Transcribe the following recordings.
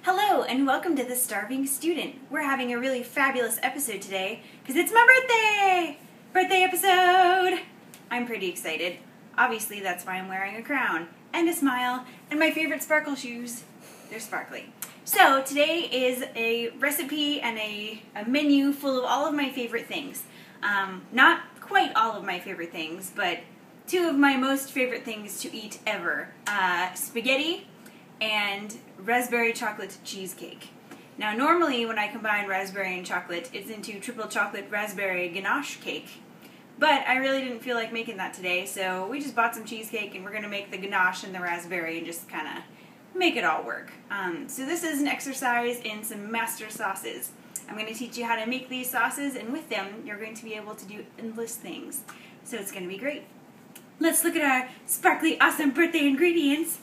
Hello and welcome to The Starving Student. We're having a really fabulous episode today because it's my birthday! Birthday episode! I'm pretty excited. Obviously that's why I'm wearing a crown and a smile and my favorite sparkle shoes. They're sparkly. So today is a recipe and a menu full of all of my favorite things. Not quite all of my favorite things, but two of my most favorite things to eat ever. Spaghetti and raspberry chocolate cheesecake. Now normally when I combine raspberry and chocolate, it's into triple chocolate raspberry ganache cake. But I really didn't feel like making that today, so we just bought some cheesecake and we're going to make the ganache and the raspberry and just kind of make it all work. So this is an exercise in some master sauces. I'm going to teach you how to make these sauces, and with them you're going to be able to do endless things. So it's going to be great. Let's look at our sparkly awesome birthday ingredients.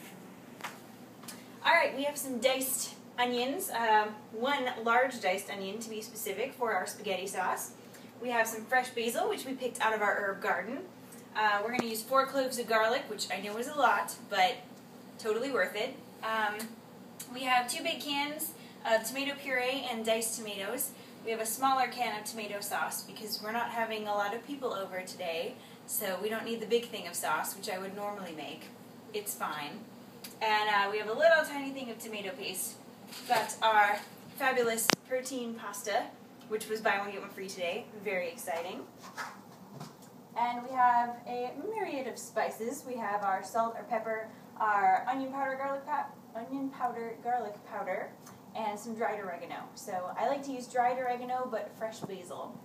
Alright, we have some diced onions, one large diced onion to be specific for our spaghetti sauce. We have some fresh basil, which we picked out of our herb garden. We're going to use 4 cloves of garlic, which I know is a lot, but totally worth it. We have 2 big cans of tomato puree and diced tomatoes. We have a smaller can of tomato sauce because we're not having a lot of people over today, so we don't need the big thing of sauce, which I would normally make. It's fine. And we have a little tiny thing of tomato paste. We've got our fabulous protein pasta, which was buy one get one free today. Very exciting. And we have a myriad of spices. We have our salt or pepper, our onion powder, garlic powder, and some dried oregano. So I like to use dried oregano, but fresh basil.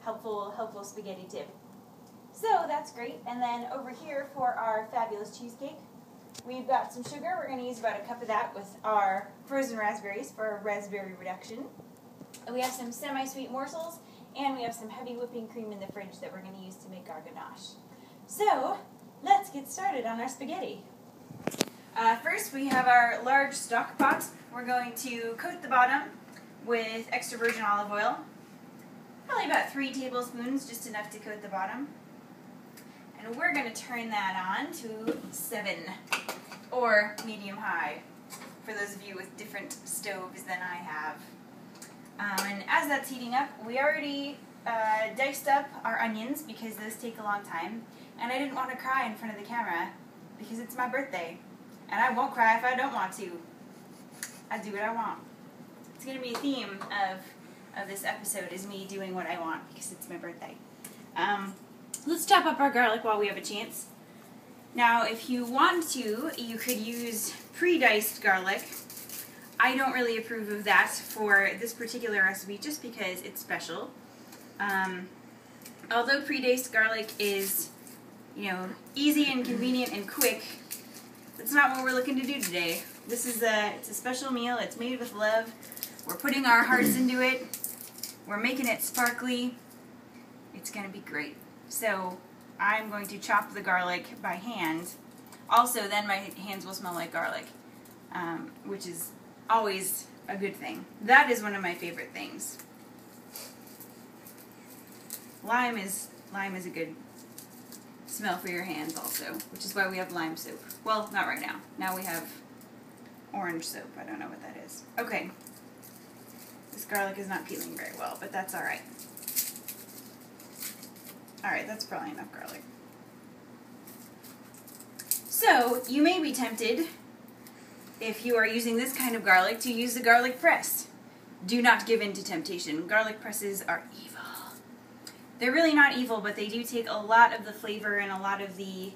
Helpful spaghetti tip. So that's great. And then over here for our fabulous cheesecake, we've got some sugar. We're going to use about a cup of that with our frozen raspberries for a raspberry reduction. And we have some semi-sweet morsels, and we have some heavy whipping cream in the fridge that we're going to use to make our ganache. So let's get started on our spaghetti. First we have our large stock pot. We're going to coat the bottom with extra virgin olive oil. Probably about 3 tablespoons, just enough to coat the bottom. And we're going to turn that on to 7 or medium high for those of you with different stoves than I have. And as that's heating up, we already diced up our onions because those take a long time. And I didn't want to cry in front of the camera because it's my birthday. And I won't cry if I don't want to. I do what I want. It's going to be a theme of this episode, is me doing what I want because it's my birthday. Let's chop up our garlic while we have a chance. Now, if you want to, you could use pre-diced garlic. I don't really approve of that for this particular recipe just because it's special. Although pre-diced garlic is, easy and convenient and quick, that's not what we're looking to do today. This is it's a special meal. It's made with love. We're putting our hearts into it. We're making it sparkly. It's going to be great. So I'm going to chop the garlic by hand. Also, then my hands will smell like garlic, which is always a good thing. That is one of my favorite things. Lime is a good smell for your hands also, which is why we have lime soap. Well, not right now. Now we have orange soap. I don't know what that is. Okay. This garlic is not peeling very well, but that's alright. Alright, that's probably enough garlic. So, you may be tempted, if you are using this kind of garlic, to use the garlic press. Do not give in to temptation. Garlic presses are evil. They're really not evil, but they do take a lot of the flavor and a lot of the,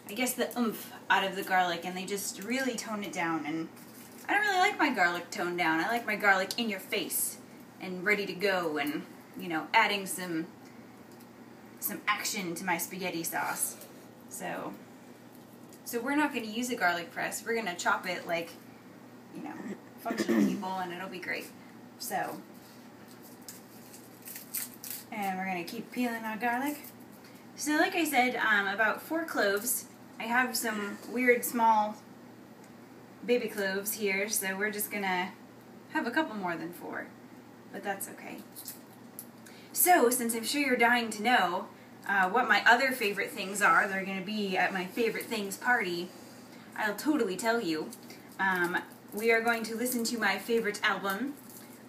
the oomph out of the garlic, and they just really tone it down. And I don't really like my garlic toned down. I like my garlic in your face and ready to go, and, adding some action to my spaghetti sauce. So we're not going to use a garlic press. We're going to chop it like, functional people, and it'll be great. So, and we're going to keep peeling our garlic. So like I said, about 4 cloves. I have some weird small baby cloves here, so we're just going to have a couple more than 4. But that's okay. So, since I'm sure you're dying to know what my other favorite things are that are going to be at my favorite things party, I'll totally tell you. we are going to listen to my favorite album,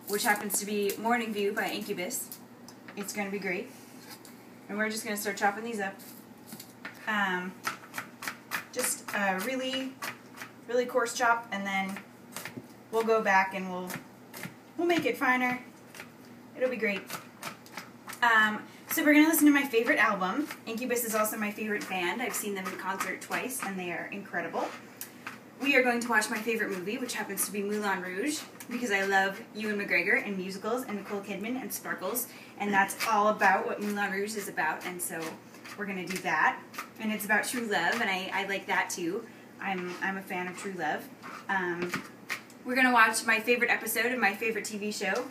which happens to be Morning View by Incubus. It's going to be great. And we're just going to start chopping these up. Just a really, really coarse chop, and then we'll go back and we'll make it finer. It'll be great. So we're going to listen to my favorite album. Incubus is also my favorite band. I've seen them in concert twice, and they are incredible. We are going to watch my favorite movie, which happens to be Moulin Rouge, because I love Ewan McGregor and musicals and Nicole Kidman and sparkles, and that's all about what Moulin Rouge is about, and so we're going to do that. And it's about true love, and I like that too. I'm a fan of true love. We're going to watch my favorite episode of my favorite TV show,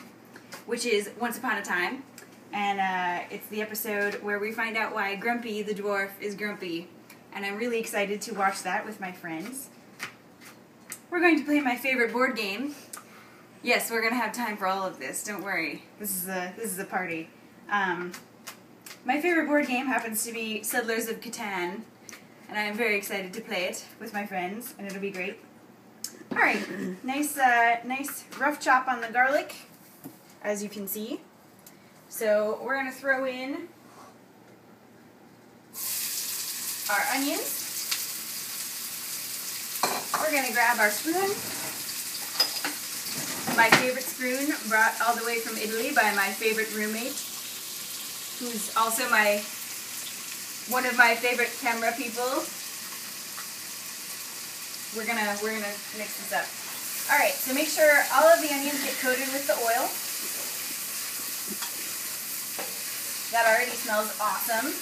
which is Once Upon a Time, and it's the episode where we find out why Grumpy the dwarf is grumpy, and I'm really excited to watch that with my friends. We're going to play my favorite board game. Yes, we're going to have time for all of this, don't worry. This is a party. My favorite board game happens to be Settlers of Catan, and I am very excited to play it with my friends, and it'll be great. Alright, nice rough chop on the garlic, as you can see. So we're going to throw in our onions. We're going to grab our spoon. My favorite spoon, brought all the way from Italy by my favorite roommate, who's also one of my favorite camera people. We're gonna mix this up. All right, so make sure all of the onions get coated with the oil. That already smells awesome.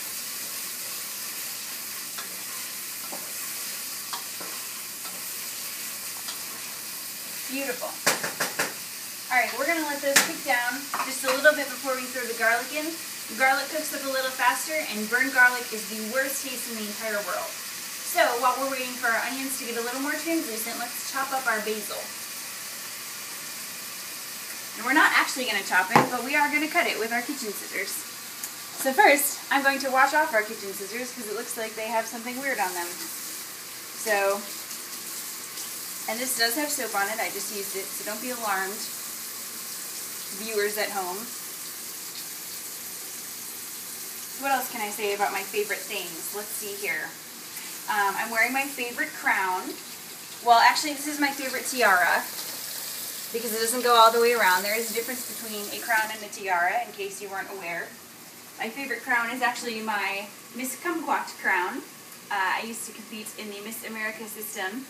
Beautiful. Alright, we're going to let those cook down just a little bit before we throw the garlic in. Garlic cooks up a little faster, and burnt garlic is the worst taste in the entire world. So, while we're waiting for our onions to get a little more translucent, let's chop up our basil. And we're not actually going to chop it, but we are going to cut it with our kitchen scissors. So first, I'm going to wash off our kitchen scissors because it looks like they have something weird on them. So, and this does have soap on it, I just used it, so don't be alarmed, viewers at home. What else can I say about my favorite things? Let's see here. I'm wearing my favorite crown. Well, actually, this is my favorite tiara, because it doesn't go all the way around. There is a difference between a crown and a tiara, in case you weren't aware. My favorite crown is actually my Miss Kumquat crown. I used to compete in the Miss America system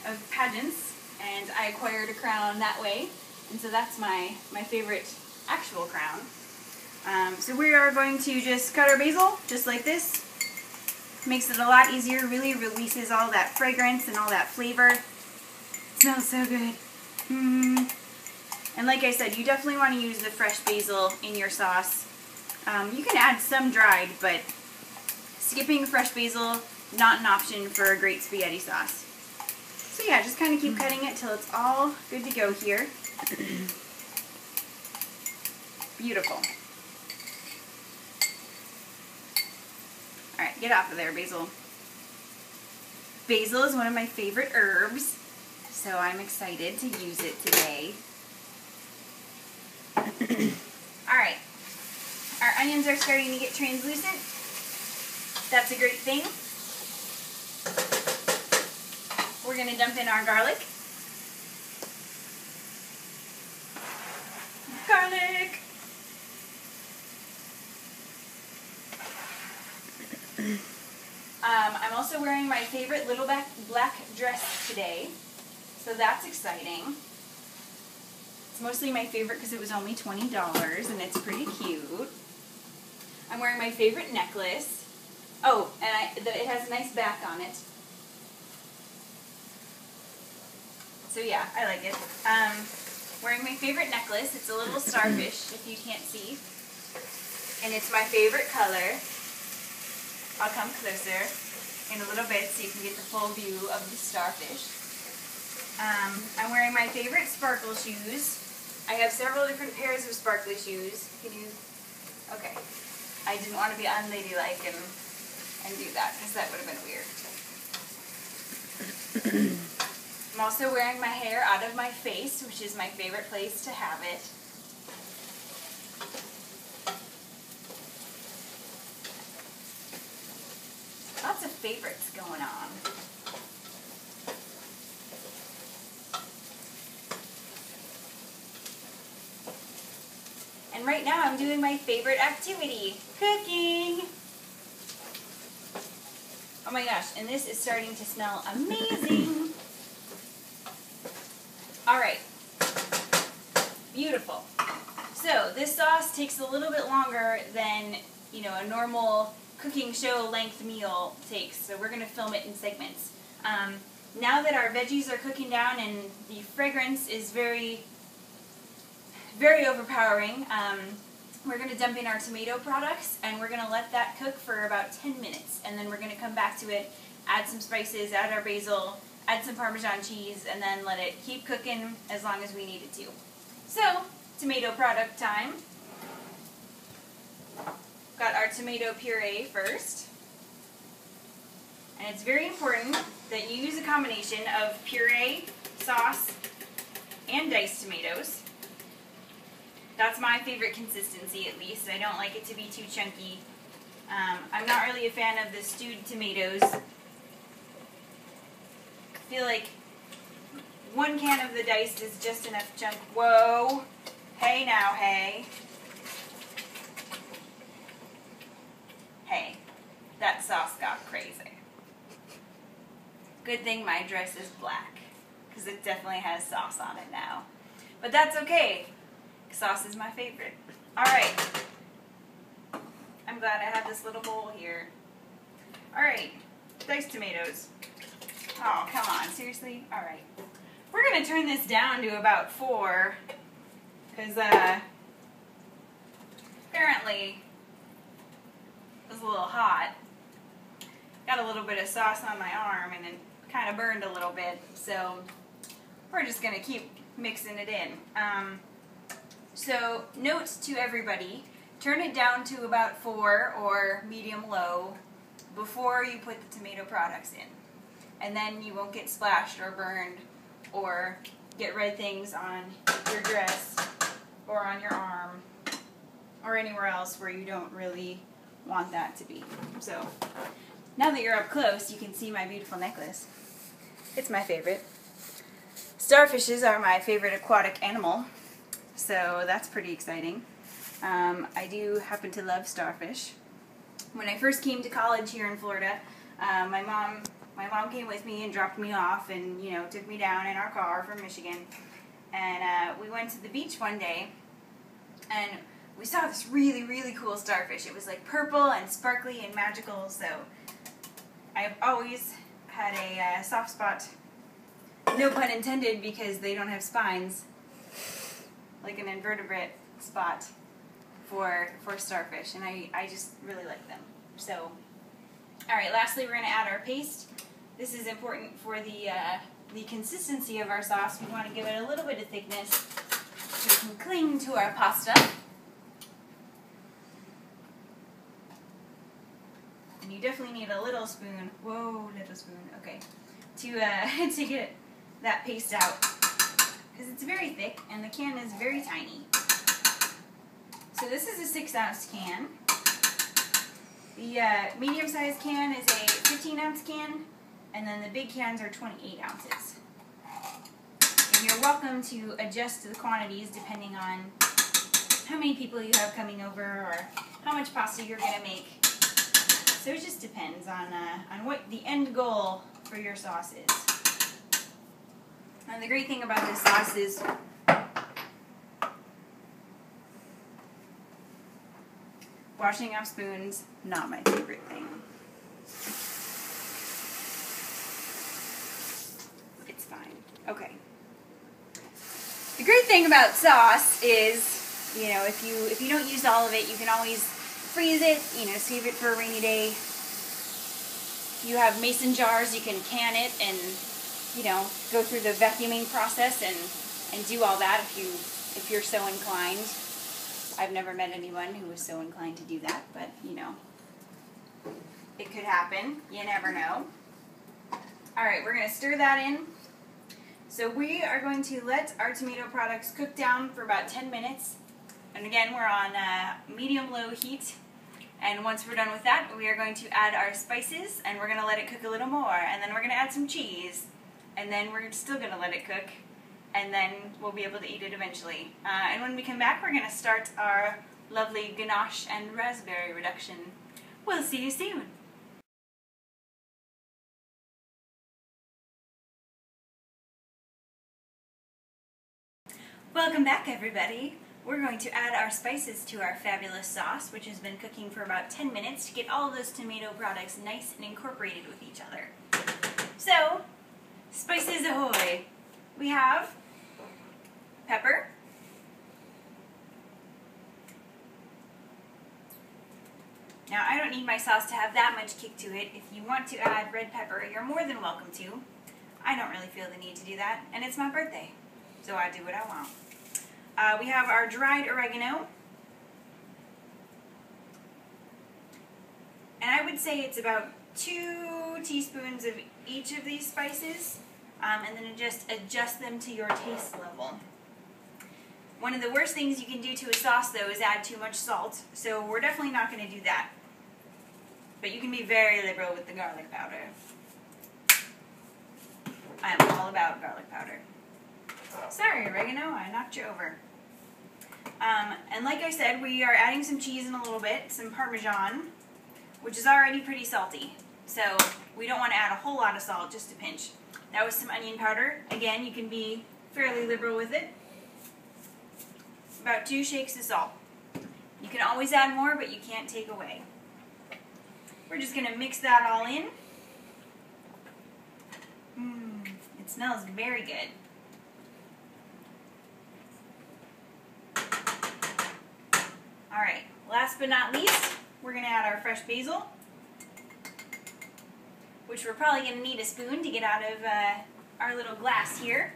of pageants, and I acquired a crown that way, and so that's my favorite actual crown. So we are going to just cut our basil, just like this. Makes it a lot easier, really releases all that fragrance and all that flavor. It smells so good. And like I said, you definitely want to use the fresh basil in your sauce. You can add some dried, but skipping fresh basil, not an option for a great spaghetti sauce. So yeah, just kind of keep cutting it till it's all good to go here. Beautiful. Alright, get off of there, basil. Basil is one of my favorite herbs, so I'm excited to use it today. Alright, our onions are starting to get translucent. That's a great thing. We're going to dump in our garlic. Garlic! I'm also wearing my favorite little black dress today, so that's exciting. It's mostly my favorite because it was only $20 and it's pretty cute. I'm wearing my favorite necklace. Oh, and it has a nice back on it. So yeah, I like it. Wearing my favorite necklace. It's a little starfish, if you can't see. And it's my favorite color. I'll come closer in a little bit so you can get the full view of the starfish. I'm wearing my favorite sparkle shoes. I have several different pairs of sparkly shoes. Can you... Okay. I didn't want to be unladylike and do that, because that would have been weird. I'm also wearing my hair out of my face, which is my favorite place to have it. Lots of favorites going on. And right now I'm doing my favorite activity, cooking. Oh my gosh, and this is starting to smell amazing. All right, beautiful. So this sauce takes a little bit longer than, you know, a normal cooking show length meal takes, so we're gonna film it in segments. Now that our veggies are cooking down and the fragrance is very, very overpowering, we're going to dump in our tomato products and we're going to let that cook for about 10 minutes. And then we're going to come back to it, add some spices, add our basil, add some Parmesan cheese, and then let it keep cooking as long as we need it to. So, tomato product time. Got our tomato puree first. And it's very important that you use a combination of puree, sauce, and diced tomatoes. That's my favorite consistency, at least. I don't like it to be too chunky. I'm not really a fan of the stewed tomatoes. I feel like 1 can of the diced is just enough chunk. Whoa! Hey now, hey. Hey, that sauce got crazy. Good thing my dress is black, because it definitely has sauce on it now. But that's okay. Sauce is my favorite. Alright. I'm glad I have this little bowl here. Alright. Diced tomatoes. Oh, come on. Seriously? Alright. We're going to turn this down to about 4. Because, apparently, it was a little hot. Got a little bit of sauce on my arm and it kind of burned a little bit. So, we're just going to keep mixing it in. So, note to everybody, turn it down to about 4 or medium-low before you put the tomato products in. And then you won't get splashed or burned or get red things on your dress or on your arm or anywhere else where you don't really want that to be. So, now that you're up close, you can see my beautiful necklace. It's my favorite. Starfishes are my favorite aquatic animal. So that's pretty exciting. I do happen to love starfish. When I first came to college here in Florida, my mom came with me and dropped me off and, you know, took me down in our car from Michigan. And we went to the beach one day and we saw this really, really cool starfish. It was like purple and sparkly and magical. So I've always had a soft spot, no pun intended, because they don't have spines, like an invertebrate spot for starfish, and I just really like them. So, alright, lastly we're going to add our paste. This is important for the consistency of our sauce. We want to give it a little bit of thickness so it can cling to our pasta. And you definitely need a little spoon, whoa, little spoon, okay, to get that paste out, because it's very thick and the can is very tiny. So this is a 6-ounce can. The medium-sized can is a 15-ounce can, and then the big cans are 28 ounces. And you're welcome to adjust the quantities depending on how many people you have coming over or how much pasta you're going to make. So it just depends on what the end goal for your sauce is. And the great thing about this sauce is washing off spoons, not my favorite thing. It's fine. Okay. The great thing about sauce is, you know, if you don't use all of it, you can always freeze it, you know, save it for a rainy day. You have mason jars, you can can it and, you know, go through the vacuuming process and do all that if you're so inclined. I've never met anyone who was so inclined to do that, but, you know, it could happen. You never know. Alright, we're going to stir that in. So we are going to let our tomato products cook down for about 10 minutes. And again, we're on medium-low heat. And once we're done with that, we are going to add our spices, and we're going to let it cook a little more. And then we're going to add some cheese. And then we're still going to let it cook. And then we'll be able to eat it eventually. And when we come back, we're going to start our lovely ganache and raspberry reduction. We'll see you soon. Welcome back, everybody. We're going to add our spices to our fabulous sauce, which has been cooking for about 10 minutes to get all of those tomato products nice and incorporated with each other. So, spices ahoy! We have pepper, now I don't need my sauce to have that much kick to it. If you want to add red pepper, you're more than welcome to. I don't really feel the need to do that, and it's my birthday, so I do what I want. We have our dried oregano, and I would say it's about 2 teaspoons of each of these spices, and then just adjust them to your taste level. One of the worst things you can do to a sauce, though, is add too much salt, so we're definitely not going to do that. But you can be very liberal with the garlic powder. I am all about garlic powder. Sorry, oregano, I knocked you over. And like I said, we are adding some cheese in a little bit, some Parmesan, which is already pretty salty. So we don't want to add a whole lot of salt, just a pinch. That was some onion powder. Again, you can be fairly liberal with it. About 2 shakes of salt. You can always add more, but you can't take away. We're just going to mix that all in. It smells very good. Alright, last but not least, we're going to add our fresh basil, which we're probably going to need a spoon to get out of our little glass here.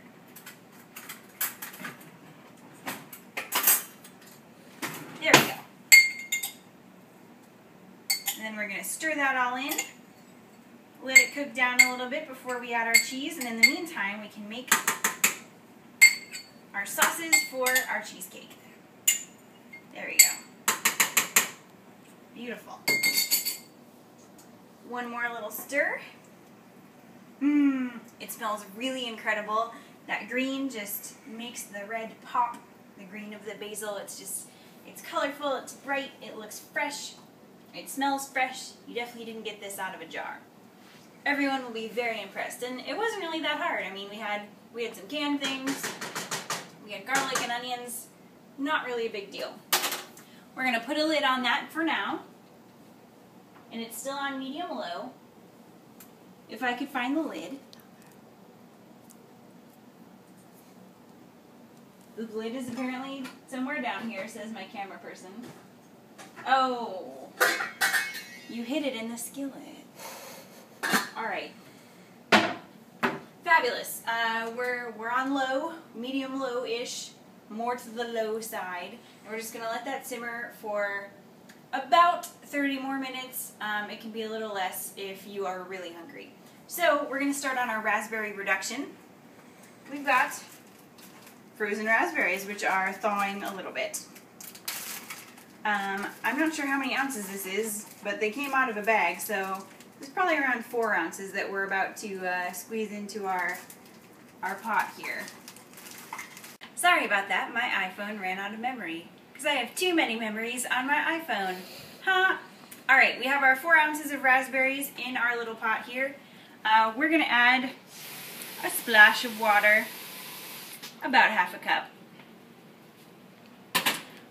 There we go. And then we're going to stir that all in, let it cook down a little bit before we add our cheese, and in the meantime we can make our sauces for our cheesecake. There we go. Beautiful. One more little stir. It smells really incredible. That green just makes the red pop. The green of the basil, it's colorful, it's bright, it looks fresh, it smells fresh. You definitely didn't get this out of a jar. Everyone will be very impressed, and it wasn't really that hard. I mean, we had some canned things, we had garlic and onions, not really a big deal. We're going to put a lid on that for now, and it's still on medium-low. If I could find the lid. The lid is apparently somewhere down here, says my camera person. Oh, you hid it in the skillet. Alright. Fabulous. We're on low, medium-low-ish, more to the low side. And we're just going to let that simmer for about 30 more minutes. It can be a little less if you are really hungry. So we're going to start on our raspberry reduction. We've got frozen raspberries, which are thawing a little bit. I'm not sure how many ounces this is, but they came out of a bag, so it's probably around 4 ounces that we're about to squeeze into our pot here. Sorry about that, my iPhone ran out of memory, because I have too many memories on my iPhone. Huh? Alright, we have our 4 ounces of raspberries in our little pot here. We're going to add a splash of water, about half a cup.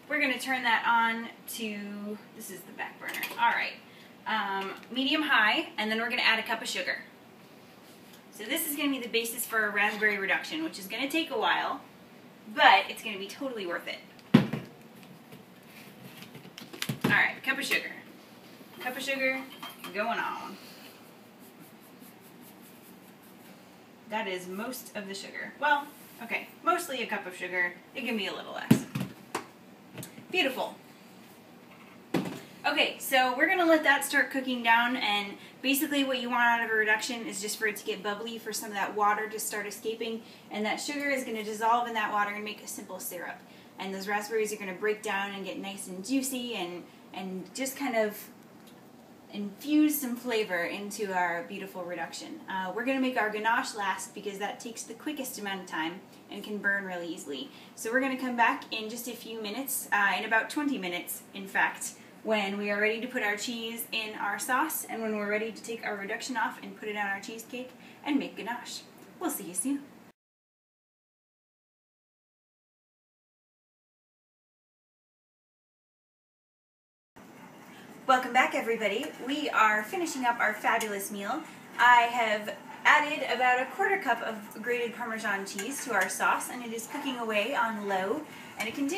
We're going to turn that on to, this is the back burner, alright, medium-high, and then we're going to add a cup of sugar. So this is going to be the basis for a raspberry reduction, which is going to take a while, but it's going to be totally worth it. Alright, cup of sugar. Cup of sugar going on. That is most of the sugar. Well, okay, mostly a cup of sugar. It can be a little less. Beautiful. Okay, so we're gonna let that start cooking down, and basically what you want out of a reduction is just for it to get bubbly, for some of that water to start escaping, and that sugar is gonna dissolve in that water and make a simple syrup. And those raspberries are gonna break down and get nice and juicy and just kind of infuse some flavor into our beautiful reduction. We're going to make our ganache last because that takes the quickest amount of time and can burn really easily. So we're going to come back in just a few minutes, in about 20 minutes in fact, when we are ready to put our cheese in our sauce and when we're ready to take our reduction off and put it on our cheesecake and make ganache. We'll see you soon. Welcome back, everybody. We are finishing up our fabulous meal. I have added about a quarter cup of grated Parmesan cheese to our sauce, and it is cooking away on low, and it can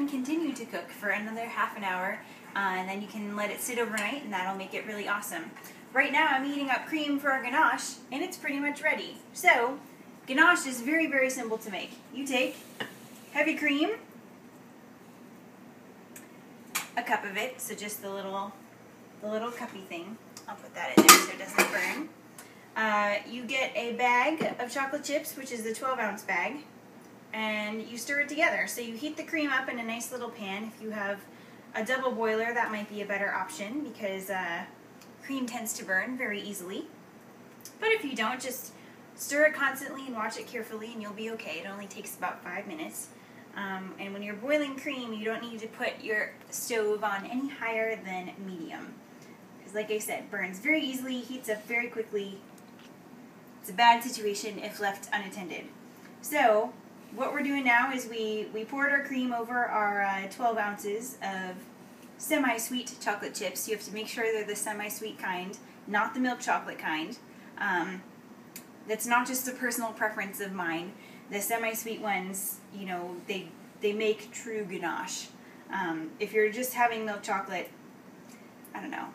continue to cook for another half an hour, and then you can let it sit overnight, and that'll make it really awesome. Right now I'm heating up cream for our ganache, and it's pretty much ready. So, ganache is very, very simple to make. You take heavy cream, a cup of it, so just the little cuppy thing. I'll put that in there so it doesn't burn. You get a bag of chocolate chips, which is the 12-ounce bag, and you stir it together. So you heat the cream up in a nice little pan. If you have a double boiler, that might be a better option because cream tends to burn very easily. But if you don't, just stir it constantly and watch it carefully and you'll be okay. It only takes about 5 minutes. And when you're boiling cream, you don't need to put your stove on any higher than medium. Because like I said, burns very easily, heats up very quickly. It's a bad situation if left unattended. So, what we're doing now is we poured our cream over our 12 ounces of semi-sweet chocolate chips. You have to make sure they're the semi-sweet kind, not the milk chocolate kind. That's not just a personal preference of mine. The semi-sweet ones, you know, they make true ganache. If you're just having milk chocolate, I don't know,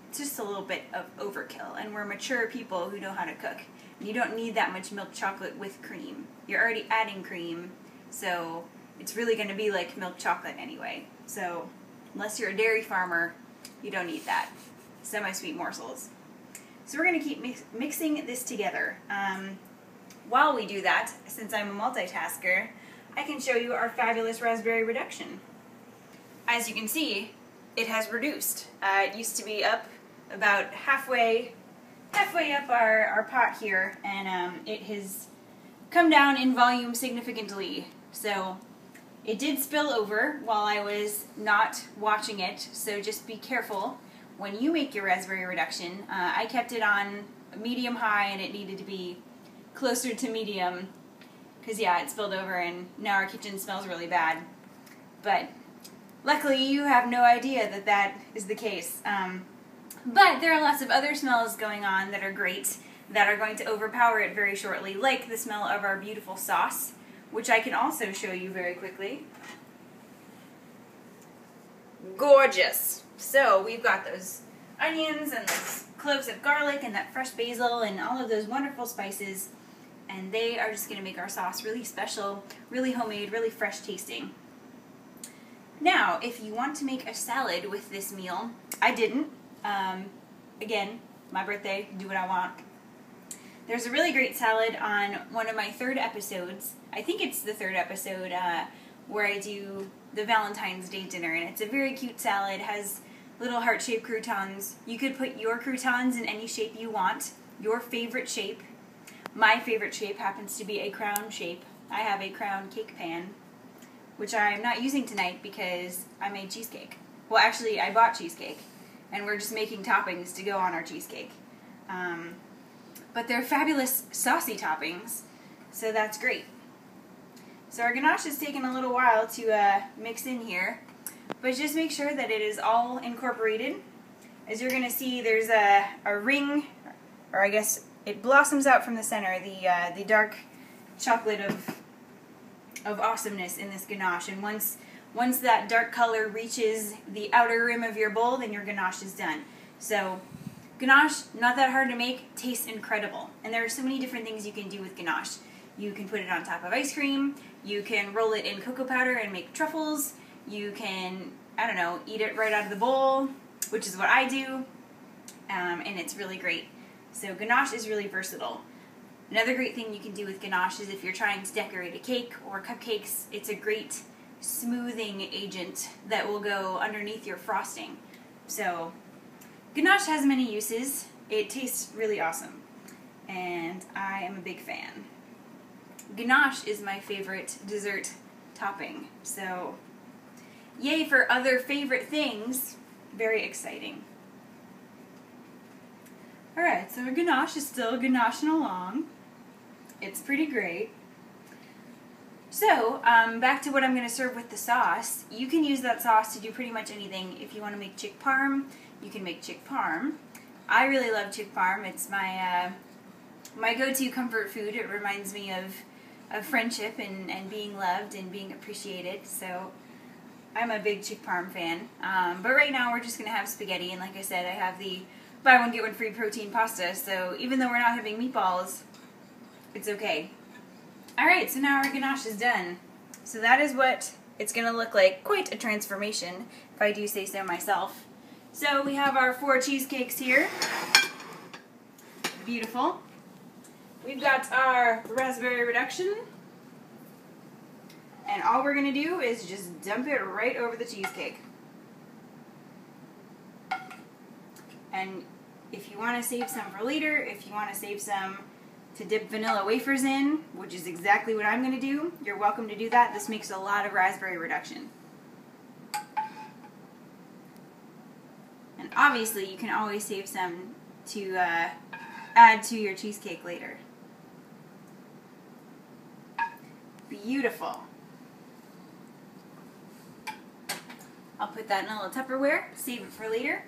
it's just a little bit of overkill. And we're mature people who know how to cook. You don't need that much milk chocolate with cream. You're already adding cream, so it's really going to be like milk chocolate anyway. So unless you're a dairy farmer, you don't need that. Semi-sweet morsels. So we're going to keep mixing this together. While we do that, since I'm a multitasker, I can show you our fabulous raspberry reduction. As you can see, it has reduced. It used to be up about halfway up our pot here, and it has come down in volume significantly. So it did spill over while I was not watching it, so just be careful when you make your raspberry reduction. I kept it on medium-high, and it needed to be closer to medium, because yeah, it spilled over and now our kitchen smells really bad. But luckily you have no idea that that is the case. But there are lots of other smells going on that are great, that are going to overpower it very shortly, like the smell of our beautiful sauce, which I can also show you very quickly. Gorgeous! So we've got those onions and those cloves of garlic and that fresh basil and all of those wonderful spices, and they are just going to make our sauce really special, really homemade, really fresh tasting. Now, if you want to make a salad with this meal, I didn't. Again, my birthday, do what I want. There's a really great salad on one of my third episodes. I think it's the third episode where I do the Valentine's Day dinner, and it's a very cute salad. It has little heart-shaped croutons. You could put your croutons in any shape you want, your favorite shape. My favorite shape happens to be a crown shape. I have a crown cake pan, which I'm not using tonight because I made cheesecake. Well, actually, I bought cheesecake, and we're just making toppings to go on our cheesecake. But they're fabulous saucy toppings, so that's great. So our ganache has taken a little while to mix in here, but just make sure that it is all incorporated. As you're going to see, there's a ring, or I guess it blossoms out from the center, the dark chocolate of awesomeness in this ganache. And once that dark color reaches the outer rim of your bowl, then your ganache is done. So ganache, not that hard to make, tastes incredible. And there are so many different things you can do with ganache. You can put it on top of ice cream, you can roll it in cocoa powder and make truffles, you can I don't know, eat it right out of the bowl, which is what I do, and it's really great. So ganache is really versatile. Another great thing you can do with ganache is if you're trying to decorate a cake or cupcakes, it's a great smoothing agent that will go underneath your frosting. So ganache has many uses. It tastes really awesome, and I am a big fan. Ganache is my favorite dessert topping, so yay for other favorite things. Very exciting. Alright, so ganache is still ganaching along. It's pretty great. So, back to what I'm going to serve with the sauce. You can use that sauce to do pretty much anything. If you want to make chick parm, you can make chick parm. I really love chick parm. It's my my go-to comfort food. It reminds me of friendship and being loved and being appreciated. So I'm a big chick parm fan. But right now we're just going to have spaghetti, and like I said, I have the buy one get one free protein pasta, so even though we're not having meatballs, it's okay. Alright, so now our ganache is done. So that is what it's going to look like. Quite a transformation, if I do say so myself. So we have our 4 cheesecakes here. Beautiful. We've got our raspberry reduction. And all we're going to do is just dump it right over the cheesecake. And if you want to save some for later, if you want to save some to dip vanilla wafers in, which is exactly what I'm going to do, you're welcome to do that. This makes a lot of raspberry reduction. And obviously you can always save some to add to your cheesecake later. Beautiful. I'll put that in a little Tupperware, save it for later.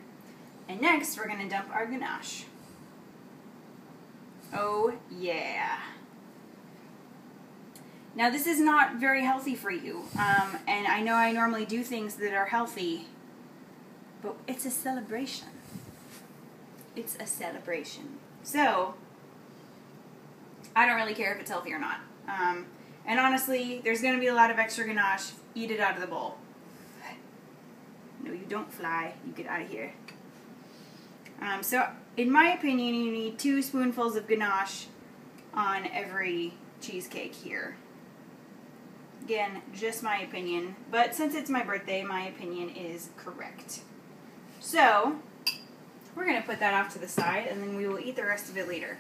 And next, we're going to dump our ganache. Oh, yeah. Now, this is not very healthy for you. And I know I normally do things that are healthy, but it's a celebration. It's a celebration. So, I don't really care if it's healthy or not. And honestly, there's going to be a lot of extra ganache. Eat it out of the bowl. No, you don't fly. You get out of here. So, in my opinion, you need 2 spoonfuls of ganache on every cheesecake here. Again, just my opinion, but since it's my birthday, my opinion is correct. So, we're going to put that off to the side, and then we will eat the rest of it later.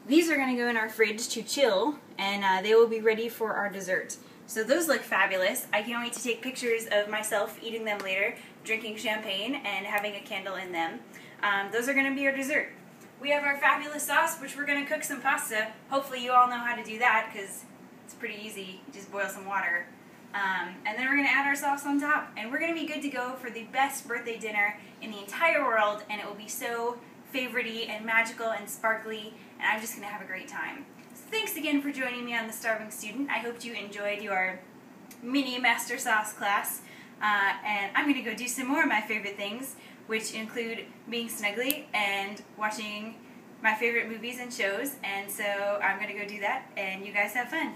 These are going to go in our fridge to chill, and they will be ready for our dessert. So those look fabulous. I can't wait to take pictures of myself eating them later, drinking champagne, and having a candle in them. Those are going to be our dessert. We have our fabulous sauce, which we're going to cook some pasta. Hopefully you all know how to do that, because it's pretty easy. You just boil some water. And then we're going to add our sauce on top. And we're going to be good to go for the best birthday dinner in the entire world, and it will be so favoritey and magical and sparkly, and I'm just going to have a great time. So thanks again for joining me on The Starving Student. I hope you enjoyed your mini master sauce class. And I'm going to go do some more of my favorite things, which include being snuggly and watching my favorite movies and shows. And so I'm going to go do that, and you guys have fun.